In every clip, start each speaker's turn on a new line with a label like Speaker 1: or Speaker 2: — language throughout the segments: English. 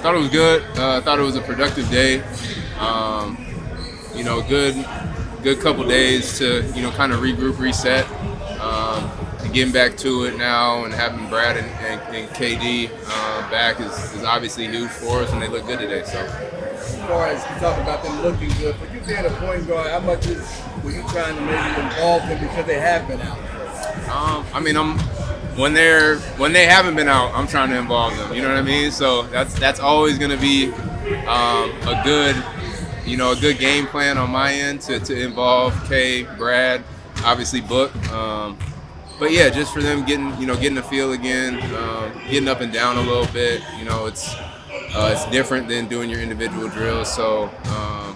Speaker 1: Thought it was good. Thought it was a productive day. Good couple days to kind of regroup, reset, and getting back to it now, and having Brad and KD back is obviously huge for us, and they look good today. So.
Speaker 2: As far as you talk about them looking good, for you being a point guard, how much were you trying to maybe involve them because they have been out?
Speaker 1: When they haven't been out, I'm trying to involve them. You know what I mean? So that's always going to be a good game plan on my end to involve Kay, Brad, obviously Book. But yeah, just for them getting the feel again, getting up and down a little bit. It's different than doing your individual drills. So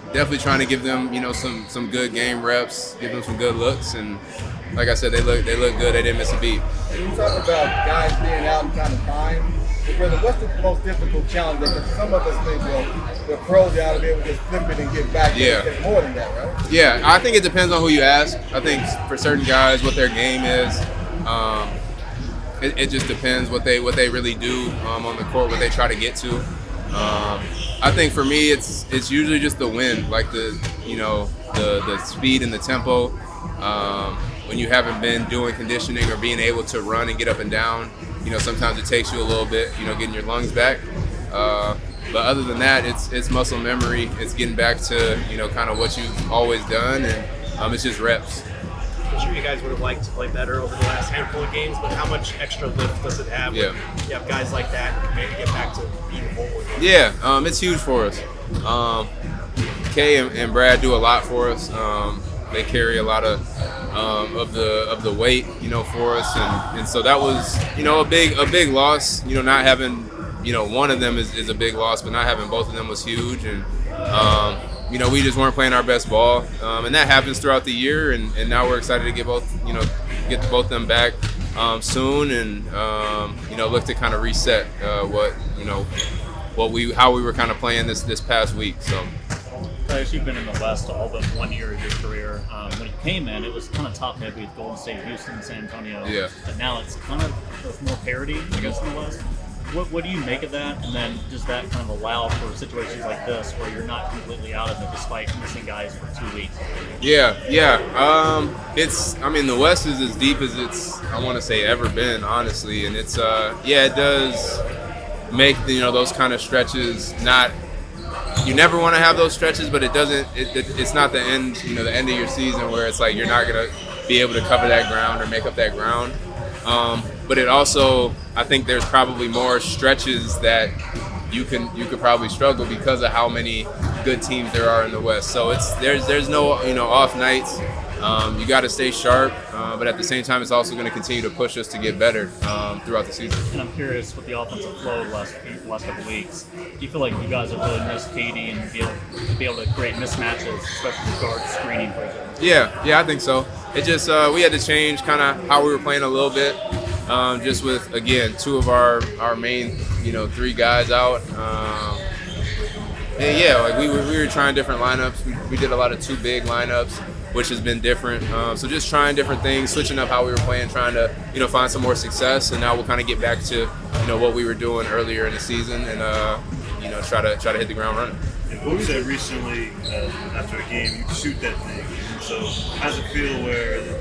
Speaker 1: definitely trying to give them some good game reps, give them some good looks, and like I said, they look good. They didn't miss a beat.
Speaker 2: When you talk about guys being out and trying to find, what's the most difficult challenge? Because some of us think, the pros out of it, we just flip it and get back.
Speaker 1: Yeah.
Speaker 2: It's more than that, right?
Speaker 1: Yeah, I think it depends on who you ask. I think for certain guys, what their game is. It just depends what they really do on the court, what they try to get to. I think for me, it's usually just the wind, like the speed and the tempo. When you haven't been doing conditioning or being able to run and get up and down, sometimes it takes you a little bit, getting your lungs back. But other than that, it's muscle memory. It's getting back to kind of what you've always done, and it's just reps.
Speaker 3: I'm sure you guys would have liked to play better over the last handful of games, but how much extra lift does it have?
Speaker 1: Yeah.
Speaker 3: You have guys like that who maybe get back to being whole.
Speaker 1: Yeah, it's huge for us. Kay and Brad do a lot for us. They carry a lot of the weight, for us, and so that was, a big loss. Not having, one of them is a big loss, but not having both of them was huge, and we just weren't playing our best ball, and that happens throughout the year, and now we're excited to get both of them back soon, and look to kind of reset how we were kind of playing this past week. So.
Speaker 4: Tyus, you've been in the West all but 1 year of your career. When you came in, it was kind of top-heavy with Golden State, Houston, San Antonio.
Speaker 1: Yeah.
Speaker 4: But now it's kind of more parity, I guess, in the West. What do you make of that? And then does that kind of allow for situations like this where you're not completely out of it despite missing guys for 2 weeks?
Speaker 1: Yeah. The West is as deep as it's, I want to say, ever been, honestly. And it's, it does make, those kind of stretches not. You never want to have those stretches, but it doesn't. It's not the end. The end of your season where it's like you're not gonna be able to cover that ground or make up that ground. But it also, I think there's probably more stretches that you could probably struggle because of how many good teams there are in the West. So there's no off nights. You got to stay sharp, but at the same time, it's also going to continue to push us to get better throughout the season.
Speaker 4: And I'm curious, with the offensive flow the last couple of weeks, do you feel like you guys have really missed KD and be able to create mismatches, especially with guard screening, for example?
Speaker 1: Yeah, I think so. It just we had to change kind of how we were playing a little bit, just with, again, two of our main three guys out. We were trying different lineups. We did a lot of 2 big lineups, which has been different. So just trying different things, switching up how we were playing, trying to find some more success, and now we'll kind of get back to what we were doing earlier in the season, and try to hit the ground running.
Speaker 5: And Book said recently after a game, you shoot that thing. And so how does it feel where the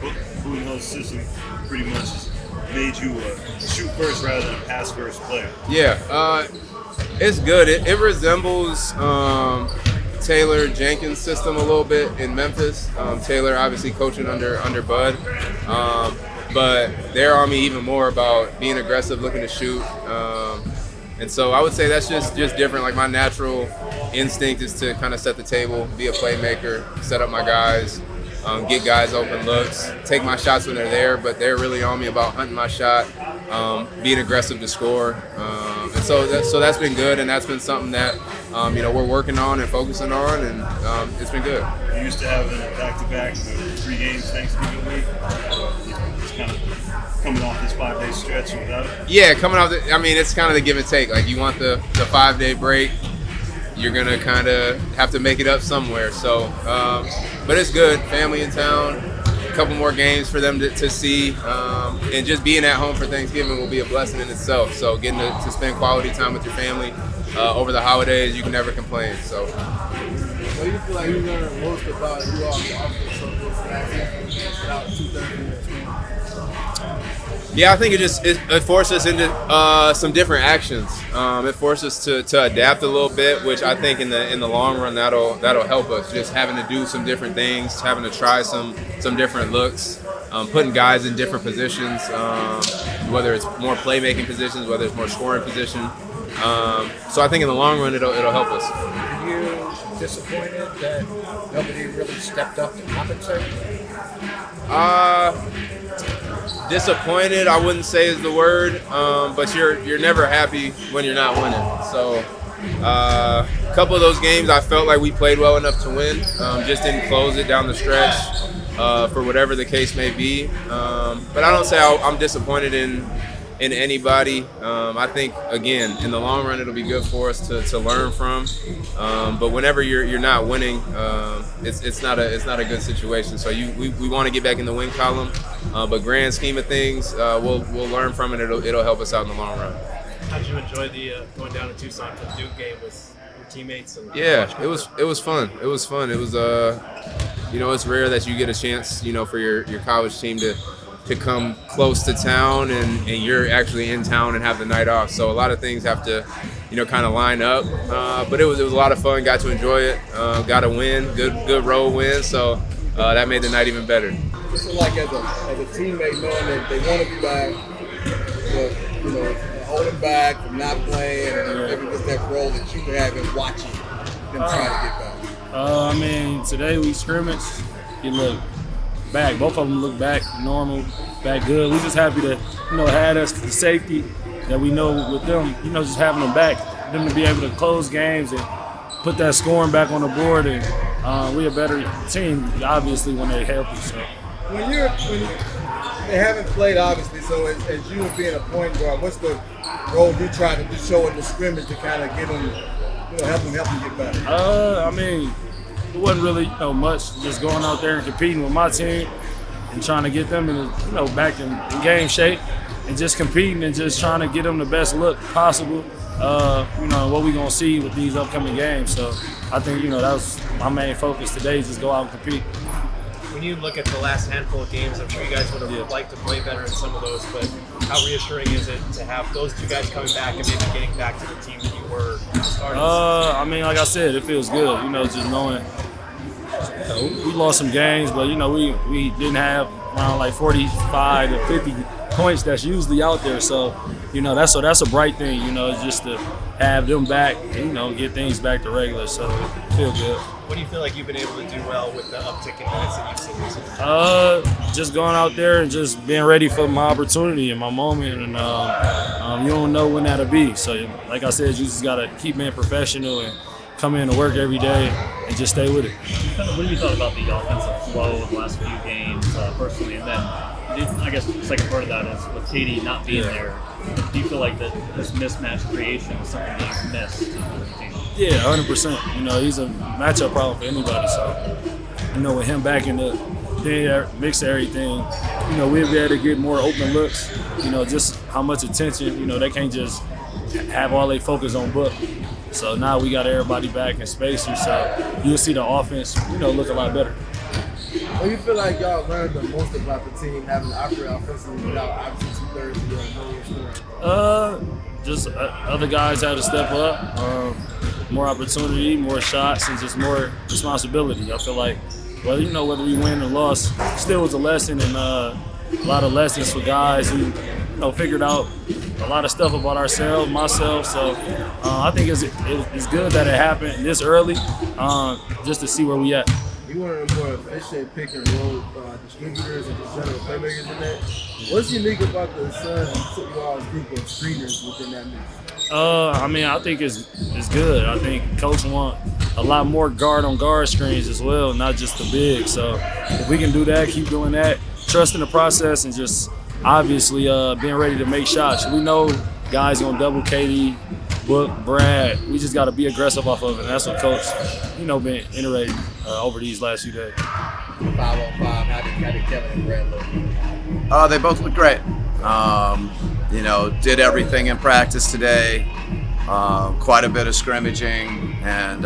Speaker 5: Budenholzer system pretty much has made you shoot first rather than a pass first player?
Speaker 1: Yeah, it's good. It resembles Taylor Jenkins' system a little bit in Memphis. Taylor obviously coaching under Bud, but they're on me even more about being aggressive, looking to shoot. And so I would say that's just different. Like, my natural instinct is to kind of set the table, be a playmaker, set up my guys, get guys open looks, take my shots when they're there, but they're really on me about hunting my shot, being aggressive to score. And so that's been good, and that's been something that we're working on and focusing on, and it's been good.
Speaker 5: You used to have a back-to-back 3 games Thanksgiving week. Just kind of coming off this 5-day stretch without it.
Speaker 1: Yeah, coming off. It's kind of the give and take. Like, you want the 5-day break. You're gonna kind of have to make it up somewhere. So, but it's good. Family in town. A couple more games for them to see, and just being at home for Thanksgiving will be a blessing in itself. So, getting to spend quality time with your family over the holidays, you can never complain. So.
Speaker 2: What do you feel like you learned most about you all the offense of this last season without 230 minutes?
Speaker 1: Yeah, I think it forced us into some different actions. It forced us to adapt a little bit, which I think in the long run that'll help us. Just having to do some different things, having to try some different looks, putting guys in different positions, whether it's more playmaking positions, whether it's more scoring position. So I think in the long run it'll help us.
Speaker 6: Are you disappointed that nobody really stepped up to compensate?
Speaker 1: Disappointed, I wouldn't say is the word, but you're never happy when you're not winning. So a couple of those games I felt like we played well enough to win, just didn't close it down the stretch for whatever the case may be. But I don't say I'm disappointed in anybody. I think again in the long run it'll be good for us to learn from. But whenever you're not winning, it's not a good situation. So we want to get back in the win column. But grand scheme of things, we'll learn from it. It'll help us out in the long run.
Speaker 3: How did you enjoy the going down to Tucson for the Duke game with your teammates? And
Speaker 1: Yeah, it was fun. It was fun. It was it's rare that you get a chance, for your college team to come close to town and you're actually in town and have the night off. So a lot of things have to, kind of line up. But it was a lot of fun. Got to enjoy it. Got a win. Good road win. So that made the night even better.
Speaker 2: This is like as a teammate knowing that they want to be back, but holding back from not playing and maybe just that role that you have in watching them try to get back.
Speaker 7: Today we scrimmaged. You look back. Both of them look back normal, back good. We just happy to, had us the safety that we know with them, just having them back, them to be able to close games and put that scoring back on the board. And we're a better team, obviously, when they're healthy. So.
Speaker 2: When they haven't played, obviously, so as you being a point guard, what's the role you try to show in the scrimmage to kind of get them, help them get better?
Speaker 7: It wasn't really much, just going out there and competing with my team and trying to get them in back in game shape and just competing and just trying to get them the best look possible. What we gonna see with these upcoming games. So I think that was my main focus today, is just go out and compete.
Speaker 3: When you look at the last handful of games, I'm sure you guys would have liked to play better in some of those, but how reassuring is it to have those two guys coming back and maybe getting back to the team that you were starting?
Speaker 7: Like I said, it feels good, just knowing we lost some games, but we didn't have around like 45 to 50 points that's usually out there. So that's a bright thing, just to have them back and get things back to regular. So it feels good.
Speaker 3: What do you feel like you've been able to do well with the uptick in minutes that you've seen recently?
Speaker 7: Just going out there and just being ready for my opportunity and my moment, and you don't know when that'll be. So like I said, you just gotta keep being professional and come in to work every day and just stay with it.
Speaker 4: What have you thought about the offensive flow of the last few games personally? And then I guess the second part of that is with KD not being there, do you feel like that this mismatch creation is something that you've missed?
Speaker 7: Yeah, 100%. He's a matchup problem for anybody. So, with him back in the mix of everything, we'll be able to get more open looks. Just how much attention, they can't just have all their focus on Book. So now we got everybody back in spacers, so you'll see the offense, look a lot better.
Speaker 2: What do you feel like y'all learned the most about the team having to operate offensively without obviously 2/3 of your scoring?
Speaker 7: Just other guys had to step up, more opportunity, more shots, and just more responsibility. I feel like, whether we win or lost, still was a lesson, and a lot of lessons for guys who figured out a lot of stuff about ourselves, myself. So I think it's good that it happened this early, just to see where we at.
Speaker 2: You one of the more efficient pick and roll distributors and just general playmakers in that. What's unique about the Suns and football's group of screeners within that mix?
Speaker 7: I think it's good. I think Coach want a lot more guard-on-guard screens as well, not just the big. So if we can do that, keep doing that, trusting the process, and just obviously being ready to make shots. We know guys gonna double KD, Book, Brad. We just got to be aggressive off of it. And that's what Coach, been iterating over these last few days.
Speaker 6: 5-on-5, how did Kevin and Brad look?
Speaker 8: They both look great. Did everything in practice today. quite a bit of scrimmaging, and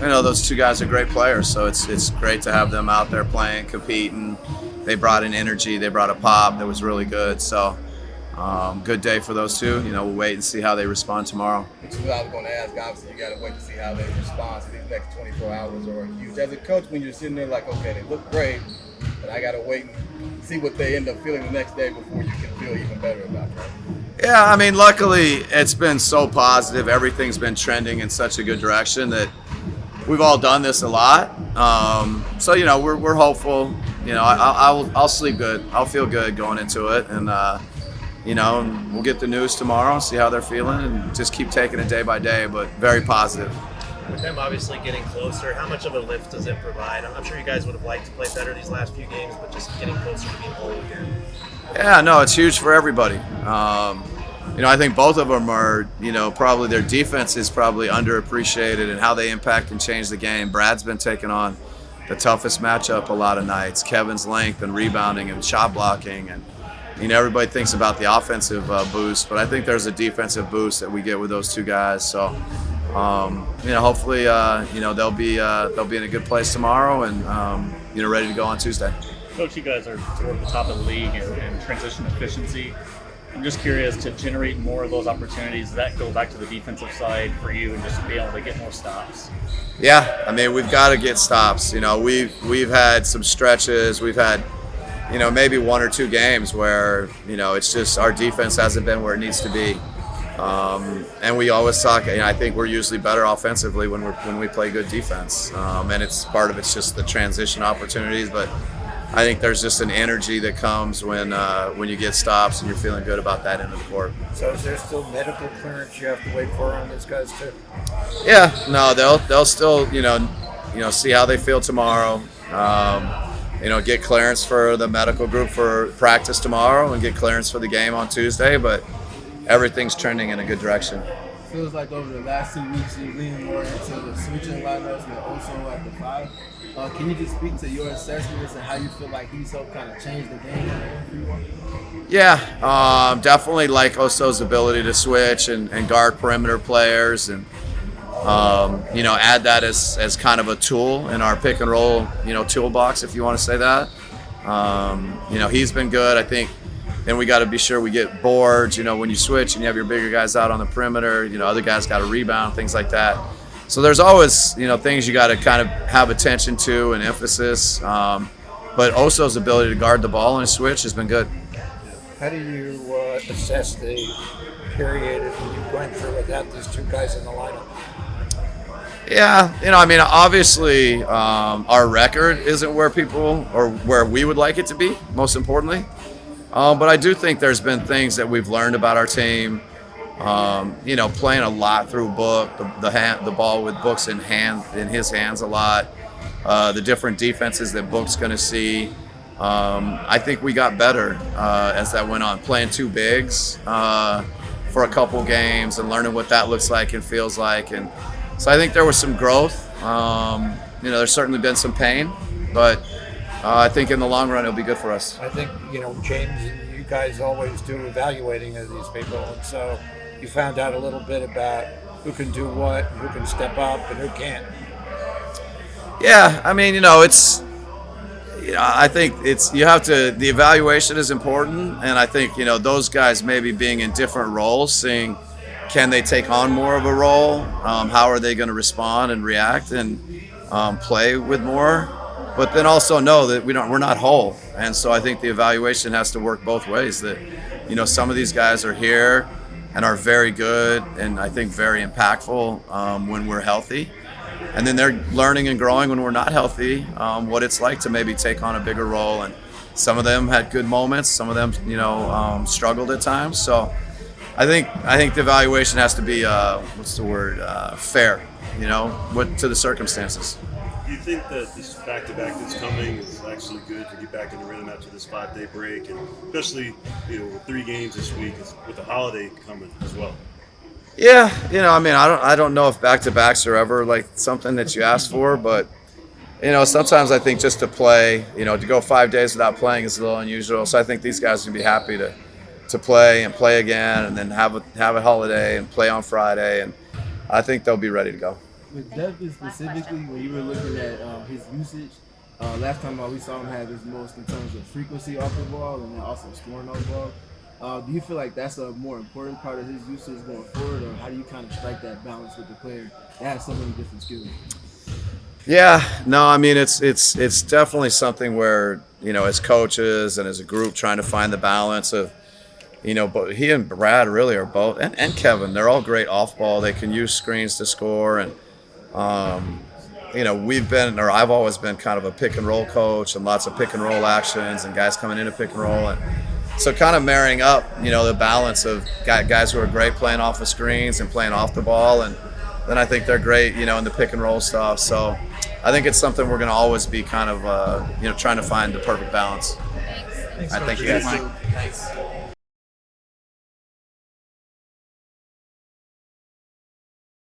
Speaker 8: those two guys are great players. So it's great to have them out there playing, competing. They brought an energy, they brought a pop that was really good. So good day for those two. We'll wait and see how they respond tomorrow.
Speaker 2: Which is what I was going to ask. Obviously, you got to wait to see how they respond to these next 24 hours or huge. As a coach, when you're sitting there like, okay, they look great, but I got to wait and see what they end up feeling the next day before you can feel even better about that.
Speaker 8: Yeah, I mean, luckily it's been so positive. Everything's been trending in such a good direction that we've all done this a lot. So we're hopeful. I'll sleep good. I'll feel good going into it, and we'll get the news tomorrow, see how they're feeling, and just keep taking it day by day. But very positive.
Speaker 3: With them obviously getting closer, how much of a lift does it provide? I'm sure you guys would have liked to play better these last few games, but just getting closer to being whole again.
Speaker 8: Yeah, no, it's huge for everybody. I think both of them are, probably their defense is probably underappreciated and how they impact and change the game. Brad's been taking on the toughest matchup a lot of nights. Kevin's length and rebounding and shot blocking, and everybody thinks about the offensive boost, but I think there's a defensive boost that we get with those two guys. So, hopefully, they'll be in a good place tomorrow and ready to go on Tuesday.
Speaker 4: Coach, you guys are toward the top of the league in transition efficiency. I'm just curious, to generate more of those opportunities, does that go back to the defensive side for you and just be able to get more stops?
Speaker 8: Yeah, I mean, we've got to get stops. We've had some stretches. We've had, maybe one or two games where, it's just our defense hasn't been where it needs to be. And we always talk, I think we're usually better offensively when we play good defense. And it's part of it's just the transition opportunities, but I think there's just an energy that comes when you get stops and you're feeling good about that end of the court.
Speaker 6: So is there still medical clearance you have to wait for on these guys too?
Speaker 8: Yeah, no, they'll still see how they feel tomorrow. Get clearance for the medical group for practice tomorrow and get clearance for the game on Tuesday. But everything's trending in a good direction.
Speaker 2: Feels like over the last 2 weeks you're leaning more into the switching lineups and also at the 5. Can you just speak to your assessments and how you feel like he's helped kind of change the game for you?
Speaker 8: Yeah, definitely like Oso's ability to switch and guard perimeter players and, add that as kind of a tool in our pick and roll, toolbox, if you want to say that. He's been good. I think then we got to be sure we get boards, when you switch and you have your bigger guys out on the perimeter, other guys got to rebound, things like that. So there's always, things you got to kind of have attention to and emphasis. But Oso's ability to guard the ball and switch has been good.
Speaker 6: How do you assess the period you went through without these two guys in the lineup?
Speaker 8: Yeah, obviously our record isn't where people or where we would like it to be, most importantly. But I do think there's been things that we've learned about our team. Playing a lot through Book, the ball with Book's in his hands a lot. The different defenses that Book's going to see. I think we got better as that went on, playing two bigs for a couple games and learning what that looks like and feels like. And so I think there was some growth. There's certainly been some pain, but I think in the long run it'll be good for us.
Speaker 6: I think, James and you guys always do evaluating of these people, and so you found out a little bit about who can do what, who can step up, and who can't.
Speaker 8: Yeah, I think the evaluation is important, and I think, those guys maybe being in different roles, seeing can they take on more of a role, how are they going to respond and react and play with more, but then also know that we're not whole. And so I think the evaluation has to work both ways, that, some of these guys are here and are very good and I think very impactful when we're healthy. And then they're learning and growing when we're not healthy, what it's like to maybe take on a bigger role. And some of them had good moments, some of them, struggled at times. So I think the evaluation has to be, fair, to the circumstances.
Speaker 5: Do you think that this back-to-back that's coming is actually good to get back in the rhythm after this 5-day break, and especially with 3 games this week with the holiday coming as well?
Speaker 8: Yeah, I don't know if back-to-backs are ever like something that you ask for, but sometimes I think just to play, to go 5 days without playing is a little unusual. So I think these guys can be happy to to play and play again, and then have a holiday and play on Friday, and I think they'll be ready to go.
Speaker 9: With Devin specifically, when you were looking at his usage, last time we saw him have his most in terms of frequency off the ball and then also scoring off the ball. Do you feel like that's a more important part of his usage going forward, or how do you kind of strike that balance with the player that has so many different skills?
Speaker 8: Yeah, no, I mean it's definitely something where, as coaches and as a group trying to find the balance of, but he and Brad really are both, and Kevin, they're all great off ball. They can use screens to score, and I've always been kind of a pick and roll coach, and lots of pick and roll actions and guys coming into pick and roll, and so kind of marrying up, the balance of guys who are great playing off of screens and playing off the ball, and then I think they're great, in the pick and roll stuff. So I think it's something we're going to always be kind of, trying to find the perfect balance.
Speaker 3: Thanks.
Speaker 8: I thank you guys.
Speaker 3: Thanks.